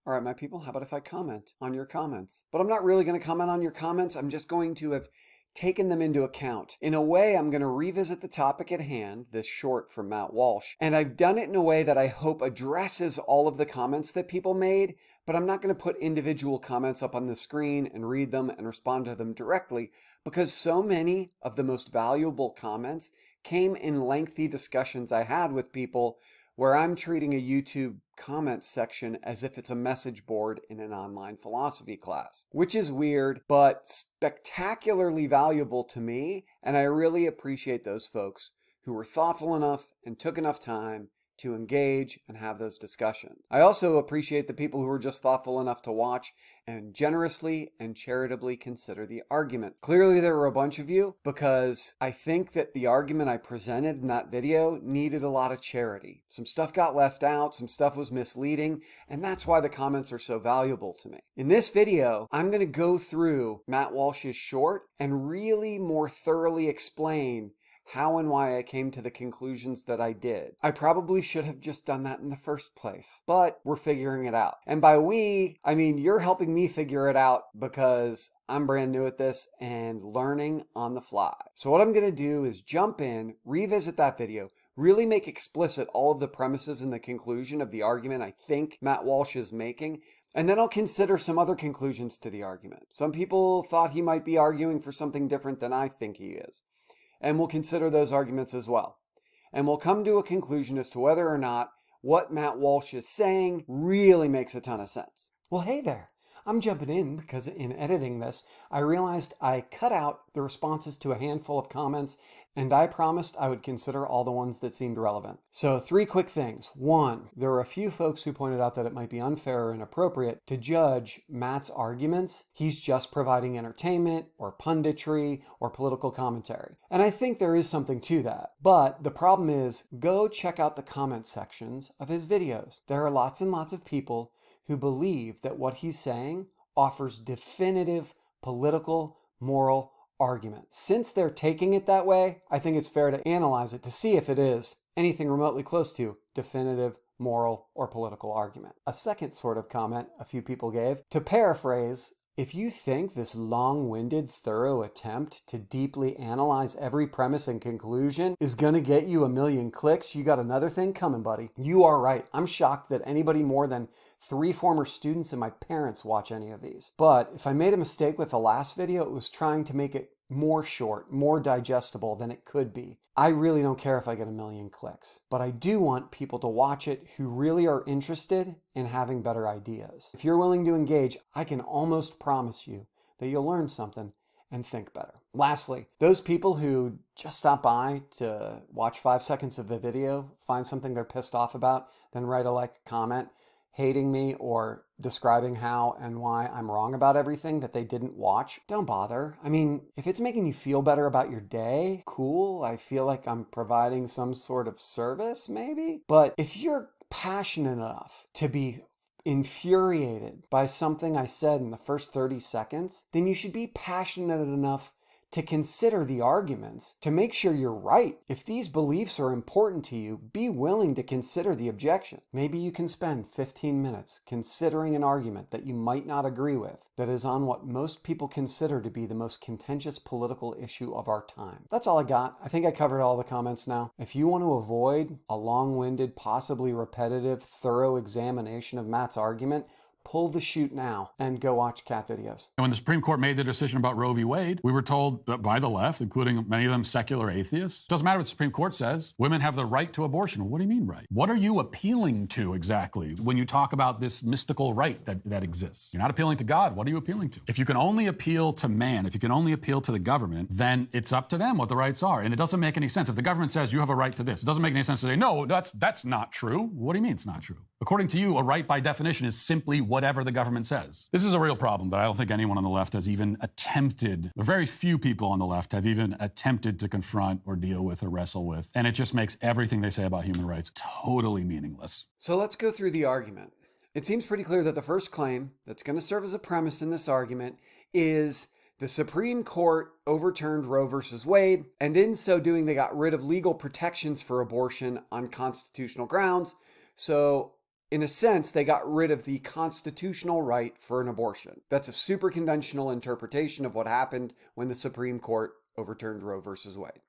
All right, my people, how about if I comment on your comments? But I'm not really going to comment on your comments. I'm just going to have taken them into account. In a way, I'm going to revisit the topic at hand, this short from Matt Walsh, and I've done it in a way that I hope addresses all of the comments that people made, but I'm not going to put individual comments up on the screen and read them and respond to them directly, because so many of the most valuable comments came in lengthy discussions I had with people where I'm treating a YouTube comments section as if it's a message board in an online philosophy class, which is weird, but spectacularly valuable to me, and I really appreciate those folks who were thoughtful enough and took enough time to engage and have those discussions. I also appreciate the people who were just thoughtful enough to watch and generously and charitably consider the argument. Clearly there were a bunch of you, because I think that the argument I presented in that video needed a lot of charity. Some stuff got left out, some stuff was misleading, and that's why the comments are so valuable to me. In this video, I'm going to go through Matt Walsh's short and really more thoroughly explain how and why I came to the conclusions that I did. I probably should have just done that in the first place, but we're figuring it out. And by we, I mean you're helping me figure it out, because I'm brand new at this and learning on the fly. So what I'm going to do is jump in, revisit that video, really make explicit all of the premises and the conclusion of the argument I think Matt Walsh is making, and then I'll consider some other conclusions to the argument. Some people thought he might be arguing for something different than I think he is. And we'll consider those arguments as well. And we'll come to a conclusion as to whether or not what Matt Walsh is saying really makes a ton of sense. Well, hey there. I'm jumping in because in editing this, I realized I cut out the responses to a handful of comments, and I promised I would consider all the ones that seemed relevant. So 3 quick things. 1, there were a few folks who pointed out that it might be unfair or inappropriate to judge Matt's arguments. He's just providing entertainment or punditry or political commentary. And I think there is something to that. But the problem is, go check out the comment sections of his videos. There are lots and lots of people who believe that what he's saying offers definitive political, moral argument. Since they're taking it that way, I think it's fair to analyze it to see if it is anything remotely close to definitive, moral, or political argument. A second sort of comment a few people gave, to paraphrase, if you think this long-winded, thorough attempt to deeply analyze every premise and conclusion is gonna get you 1 million clicks, you got another thing coming, buddy. You are right. I'm shocked that anybody more than 3 former students and my parents watch any of these. But if I made a mistake with the last video, it was trying to make it more short, more digestible than it could be. I really don't care if I get 1 million clicks, but I do want people to watch it who really are interested in having better ideas. If you're willing to engage, I can almost promise you that you'll learn something and think better. Lastly, those people who just stop by to watch 5 seconds of a video, find something they're pissed off about, then write a like comment, hating me or describing how and why I'm wrong about everything that they didn't watch, don't bother. I mean, if it's making you feel better about your day, cool. I feel like I'm providing some sort of service, maybe. But if you're passionate enough to be infuriated by something I said in the first 30 seconds, then you should be passionate enough to consider the arguments, to make sure you're right. If these beliefs are important to you, be willing to consider the objection. Maybe you can spend 15 minutes considering an argument that you might not agree with, that is on what most people consider to be the most contentious political issue of our time. That's all I got. I think I covered all the comments now. If you want to avoid a long-winded, possibly repetitive, thorough examination of Matt's argument, pull the chute now and go watch cat videos. And when the Supreme Court made the decision about Roe v. Wade, we were told that by the left, including many of them secular atheists, doesn't matter what the Supreme Court says, women have the right to abortion. What do you mean right? What are you appealing to exactly when you talk about this mystical right that exists? You're not appealing to God. What are you appealing to? If you can only appeal to man, if you can only appeal to the government, then it's up to them what the rights are. And it doesn't make any sense. If the government says you have a right to this, it doesn't make any sense to say, no, that's not true. What do you mean it's not true? According to you, a right by definition is simply whatever the government says. This is a real problem that I don't think anyone on the left has even attempted, or very few people on the left have even attempted to confront or deal with or wrestle with. And it just makes everything they say about human rights totally meaningless. So let's go through the argument. It seems pretty clear that the first claim that's going to serve as a premise in this argument is the Supreme Court overturned Roe versus Wade, and in so doing, they got rid of legal protections for abortion on constitutional grounds. So In a sense, they got rid of the constitutional right for an abortion. That's a super conventional interpretation of what happened when the Supreme Court overturned Roe versus Wade.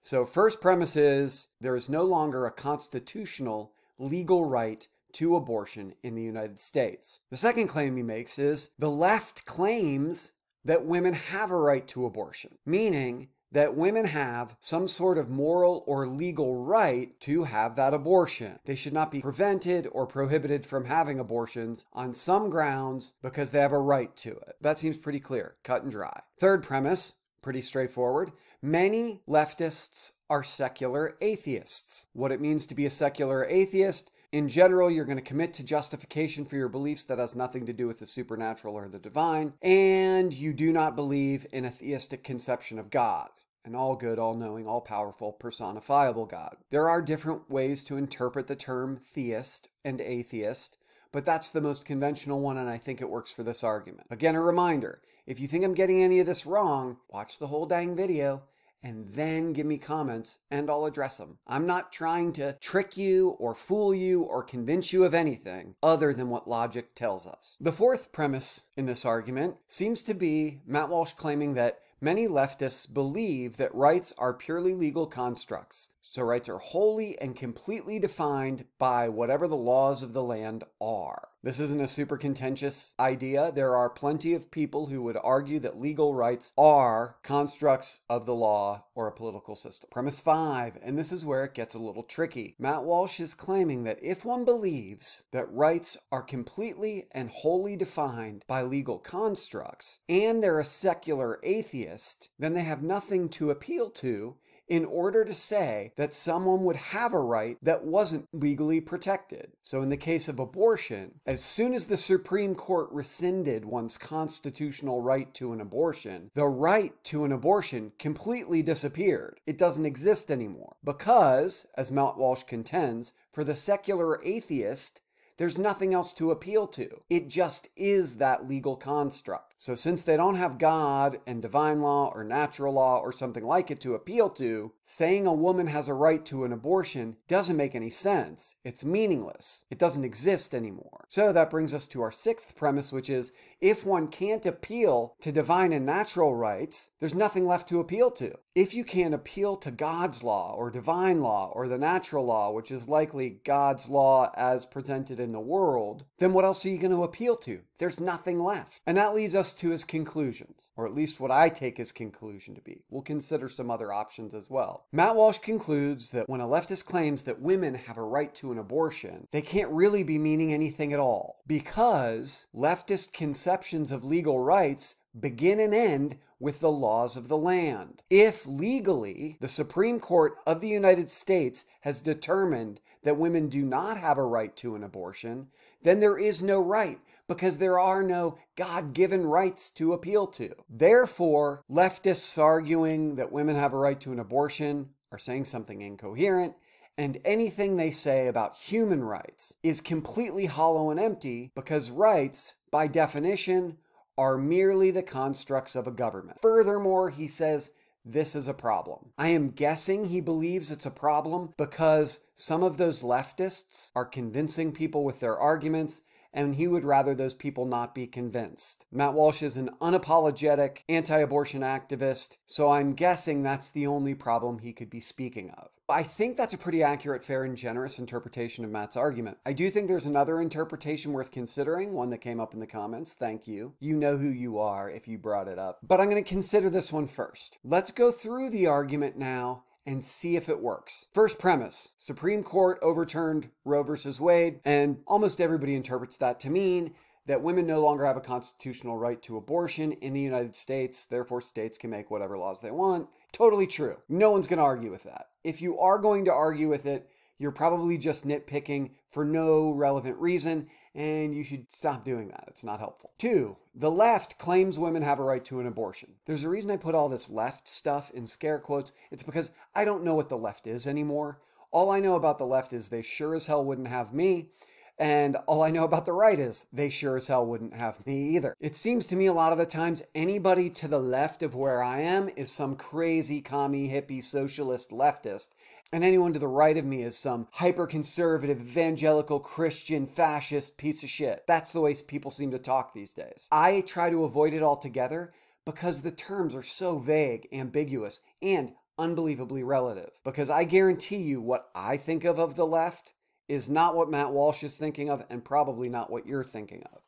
So first premise is there is no longer a constitutional legal right to abortion in the United States. The second claim he makes is the left claims that women have a right to abortion, meaning that women have some sort of moral or legal right to have that abortion. They should not be prevented or prohibited from having abortions on some grounds because they have a right to it. That seems pretty clear, cut and dry. Third premise, pretty straightforward. Many leftists are secular atheists. What it means to be a secular atheist: in general, you're going to commit to justification for your beliefs that has nothing to do with the supernatural or the divine, and you do not believe in a theistic conception of God, an all-good, all-knowing, all-powerful, personifiable God. There are different ways to interpret the term theist and atheist, but that's the most conventional one, and I think it works for this argument. Again, a reminder, if you think I'm getting any of this wrong, watch the whole dang video and then give me comments and I'll address them. I'm not trying to trick you or fool you or convince you of anything other than what logic tells us. The fourth premise in this argument seems to be Matt Walsh claiming that many leftists believe that rights are purely legal constructs. So rights are wholly and completely defined by whatever the laws of the land are. This isn't a super contentious idea. There are plenty of people who would argue that legal rights are constructs of the law or a political system. Premise 5, and this is where it gets a little tricky. Matt Walsh is claiming that if one believes that rights are completely and wholly defined by legal constructs, and they're a secular atheist, then they have nothing to appeal to in order to say that someone would have a right that wasn't legally protected. So in the case of abortion, as soon as the Supreme Court rescinded one's constitutional right to an abortion, the right to an abortion completely disappeared. It doesn't exist anymore because, as Matt Walsh contends, for the secular atheist, there's nothing else to appeal to. It just is that legal construct. So since they don't have God and divine law or natural law or something like it to appeal to, saying a woman has a right to an abortion doesn't make any sense. It's meaningless. It doesn't exist anymore. So that brings us to our sixth premise, which is if one can't appeal to divine and natural rights, there's nothing left to appeal to. If you can't appeal to God's law or divine law or the natural law, which is likely God's law as presented in the world, then what else are you going to appeal to? There's nothing left. And that leads us to his conclusions, or at least what I take his conclusion to be. We'll consider some other options as well. Matt Walsh concludes that when a leftist claims that women have a right to an abortion, they can't really be meaning anything at all, because leftist conceptions of legal rights begin and end with the laws of the land. If legally the Supreme Court of the United States has determined that women do not have a right to an abortion, then there is no right, because there are no God-given rights to appeal to. Therefore, leftists arguing that women have a right to an abortion are saying something incoherent, and anything they say about human rights is completely hollow and empty, because rights, by definition, are merely the constructs of a government. Furthermore, he says this is a problem. I am guessing he believes it's a problem because some of those leftists are convincing people with their arguments, and he would rather those people not be convinced. Matt Walsh is an unapologetic anti-abortion activist, so I'm guessing that's the only problem he could be speaking of. I think that's a pretty accurate, fair, and generous interpretation of Matt's argument. I do think there's another interpretation worth considering, one that came up in the comments. Thank you. You know who you are if you brought it up. But I'm going to consider this one first. Let's go through the argument now and see if it works. First premise, Supreme Court overturned Roe versus Wade, and almost everybody interprets that to mean that women no longer have a constitutional right to abortion in the United States, therefore states can make whatever laws they want. Totally true. No one's going to argue with that. If you are going to argue with it, you're probably just nitpicking for no relevant reason, and you should stop doing that. It's not helpful. 2, the left claims women have a right to an abortion. There's a reason I put all this left stuff in scare quotes. It's because I don't know what the left is anymore. All I know about the left is they sure as hell wouldn't have me. And all I know about the right is they sure as hell wouldn't have me either. It seems to me a lot of the times anybody to the left of where I am is some crazy commie hippie socialist leftist, And anyone to the right of me is some hyper-conservative, evangelical, Christian, fascist piece of shit. That's the way people seem to talk these days. I try to avoid it altogether because the terms are so vague, ambiguous, and unbelievably relative. Because I guarantee you what I think of the left is not what Matt Walsh is thinking of, and probably not what you're thinking of.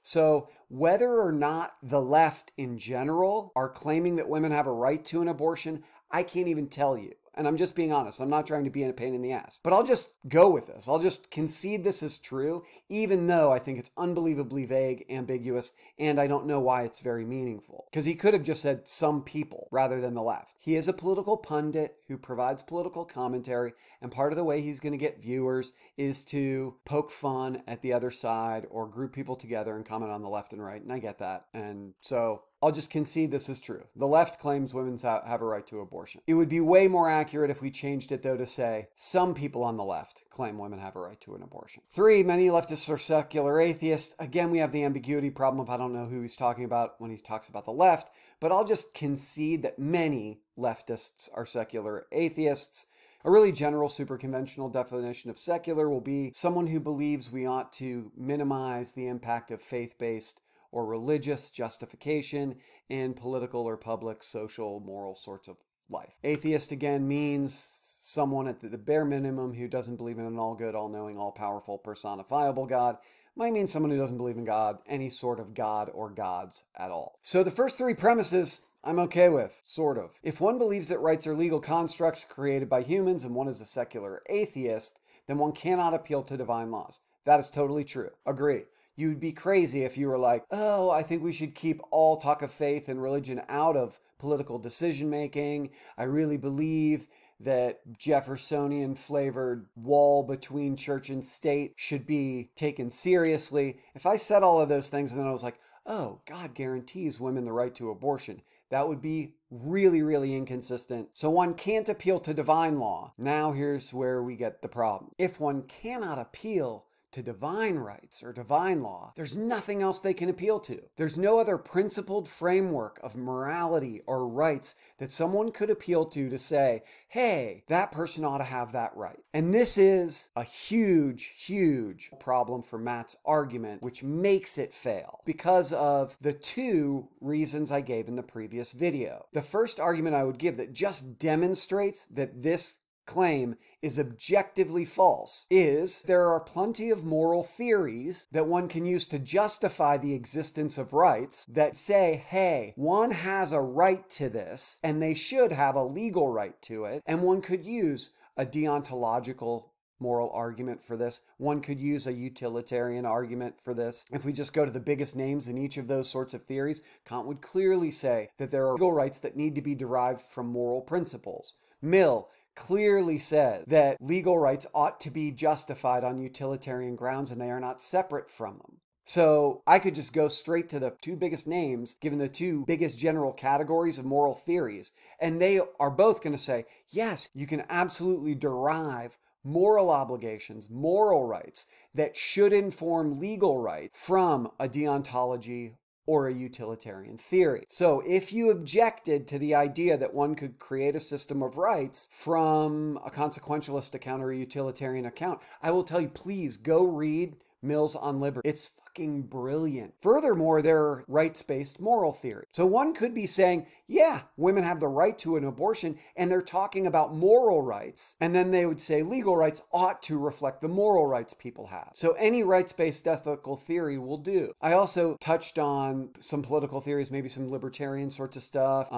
So whether or not the left in general are claiming that women have a right to an abortion, I can't even tell you. And I'm just being honest. I'm not trying to be a pain in the ass. But I'll just go with this. I'll just concede this is true, even though I think it's unbelievably vague, ambiguous, and I don't know why it's very meaningful. Because he could have just said some people rather than the left. He is a political pundit who provides political commentary, and part of the way he's going to get viewers is to poke fun at the other side or group people together and comment on the left and right, and I get that. And so I'll just concede this is true. The left claims women have a right to abortion. It would be way more accurate if we changed it, though, to say some people on the left claim women have a right to an abortion. 3, many leftists are secular atheists. Again, we have the ambiguity problem of I don't know who he's talking about when he talks about the left, but I'll just concede that many leftists are secular atheists. A really general, super conventional definition of secular will be someone who believes we ought to minimize the impact of faith-based or religious justification in political or public, social, moral sorts of life. Atheist, again, means someone at the bare minimum who doesn't believe in an all-good, all-knowing, all-powerful, personifiable God. Might mean someone who doesn't believe in God, any sort of God or gods at all. So the first 3 premises I'm okay with, sort of. If one believes that rights are legal constructs created by humans and one is a secular atheist, then one cannot appeal to divine laws. That is totally true. Agree. You'd be crazy if you were like, oh, I think we should keep all talk of faith and religion out of political decision-making. I really believe that Jeffersonian flavored wall between church and state should be taken seriously. If I said all of those things and then I was like, oh, God guarantees women the right to abortion, that would be really, really inconsistent. So one can't appeal to divine law. Now here's where we get the problem. If one cannot appeal to divine rights or divine law, there's nothing else they can appeal to. There's no other principled framework of morality or rights that someone could appeal to say, hey, that person ought to have that right. And this is a huge, huge problem for Matt's argument, which makes it fail because of the 2 reasons I gave in the previous video. The first argument I would give that just demonstrates that this claim is objectively false is there are plenty of moral theories that one can use to justify the existence of rights that say, hey, one has a right to this and they should have a legal right to it, and one could use a deontological moral argument for this. One could use a utilitarian argument for this. If we just go to the biggest names in each of those sorts of theories, Kant would clearly say that there are legal rights that need to be derived from moral principles. Mill clearly says that legal rights ought to be justified on utilitarian grounds and they are not separate from them. So I could just go straight to the 2 biggest names, given the 2 biggest general categories of moral theories, and they are both going to say, yes, you can absolutely derive moral obligations, moral rights that should inform legal rights from a deontology or a utilitarian theory. So if you objected to the idea that one could create a system of rights from a consequentialist account or a utilitarian account, I will tell you, please go read Mill's on Liberty. It's fucking brilliant. Furthermore, there are rights-based moral theory. So one could be saying, yeah, women have the right to an abortion, and they're talking about moral rights, and then they would say legal rights ought to reflect the moral rights people have. So any rights-based ethical theory will do. I also touched on some political theories, maybe some libertarian sorts of stuff,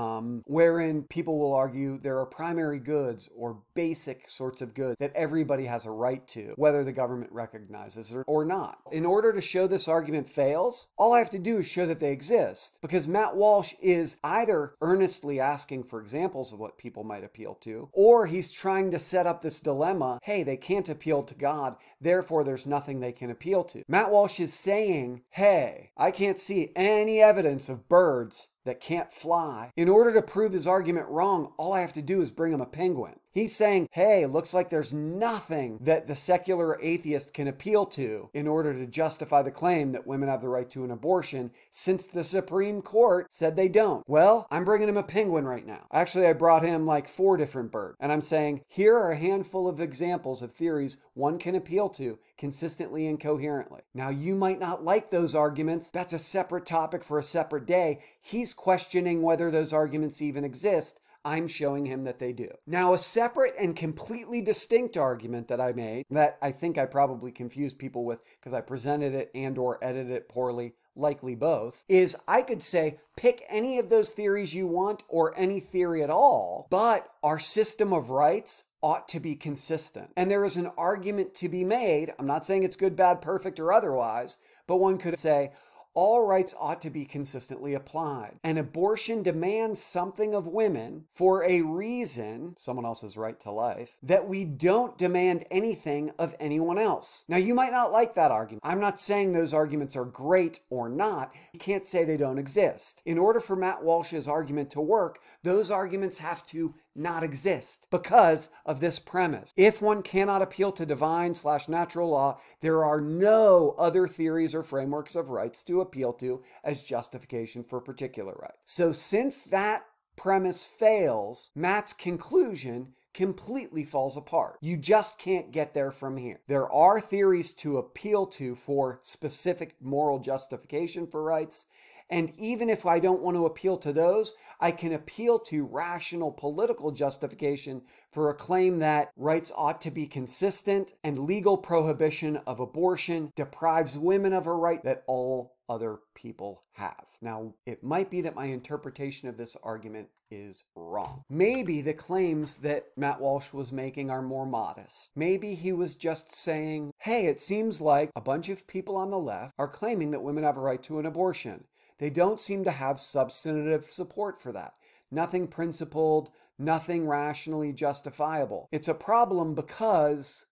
wherein people will argue there are primary goods or basic sorts of goods that everybody has a right to, whether the government recognizes it or not. In order to show this argument fails, all I have to do is show that they exist, because Matt Walsh is either earnestly asking for examples of what people might appeal to, or he's trying to set up this dilemma, hey, they can't appeal to God, therefore there's nothing they can appeal to. Matt Walsh is saying, hey, I can't see any evidence of birds that can't fly. In order to prove his argument wrong, all I have to do is bring him a penguin. He's saying, hey, looks like there's nothing that the secular atheist can appeal to in order to justify the claim that women have the right to an abortion, since the Supreme Court said they don't. Well, I'm bringing him a penguin right now. Actually, I brought him like 4 different birds. And I'm saying, here are a handful of examples of theories one can appeal to consistently and coherently. Now, you might not like those arguments. That's a separate topic for a separate day. He's questioning whether those arguments even exist. I'm showing him that they do. Now, a separate and completely distinct argument that I made, that I think I probably confused people with because I presented it and or edited it poorly, likely both, is I could say, pick any of those theories you want or any theory at all, but our system of rights ought to be consistent. And there is an argument to be made. I'm not saying it's good, bad, perfect, or otherwise, but one could say, all rights ought to be consistently applied. And abortion demands something of women for a reason, someone else's right to life, that we don't demand anything of anyone else. Now, you might not like that argument. I'm not saying those arguments are great or not. You can't say they don't exist. In order for Matt Walsh's argument to work, those arguments have to not exist because of this premise. If one cannot appeal to divine/natural law, there are no other theories or frameworks of rights to appeal to as justification for particular rights. So since that premise fails, Matt's conclusion completely falls apart. You just can't get there from here. There are theories to appeal to for specific moral justification for rights. And even if I don't want to appeal to those, I can appeal to rational political justification for a claim that rights ought to be consistent and legal prohibition of abortion deprives women of a right that all other people have. Now, it might be that my interpretation of this argument is wrong. Maybe the claims that Matt Walsh was making are more modest. Maybe he was just saying, hey, it seems like a bunch of people on the left are claiming that women have a right to an abortion. They don't seem to have substantive support for that. Nothing principled, nothing rationally justifiable. It's a problem because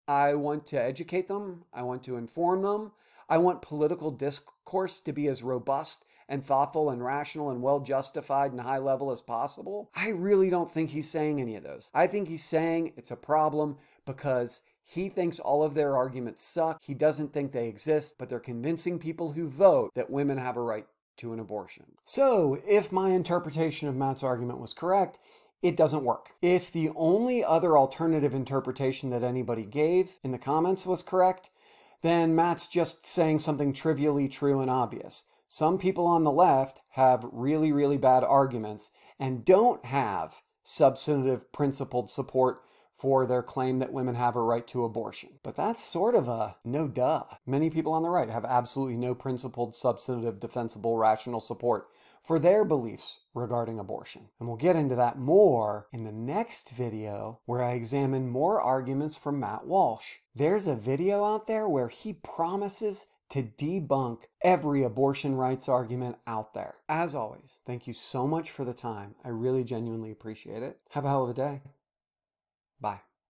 I want to educate them. I want to inform them. I want political discourse to be as robust and thoughtful and rational and well justified and high level as possible. I really don't think he's saying any of those. I think he's saying it's a problem because he thinks all of their arguments suck. He doesn't think they exist, but they're convincing people who vote that women have a right to an abortion. So if my interpretation of Matt's argument was correct, it doesn't work. If the only other alternative interpretation that anybody gave in the comments was correct, then Matt's just saying something trivially true and obvious. Some people on the left have really, really bad arguments and don't have substantive principled support for their claim that women have a right to abortion. But that's sort of a no duh. Many people on the right have absolutely no principled, substantive, defensible, rational support for their beliefs regarding abortion. And we'll get into that more in the next video where I examine more arguments from Matt Walsh. There's a video out there where he promises to debunk every abortion rights argument out there. As always, thank you so much for the time. I really genuinely appreciate it. Have a hell of a day. Bye.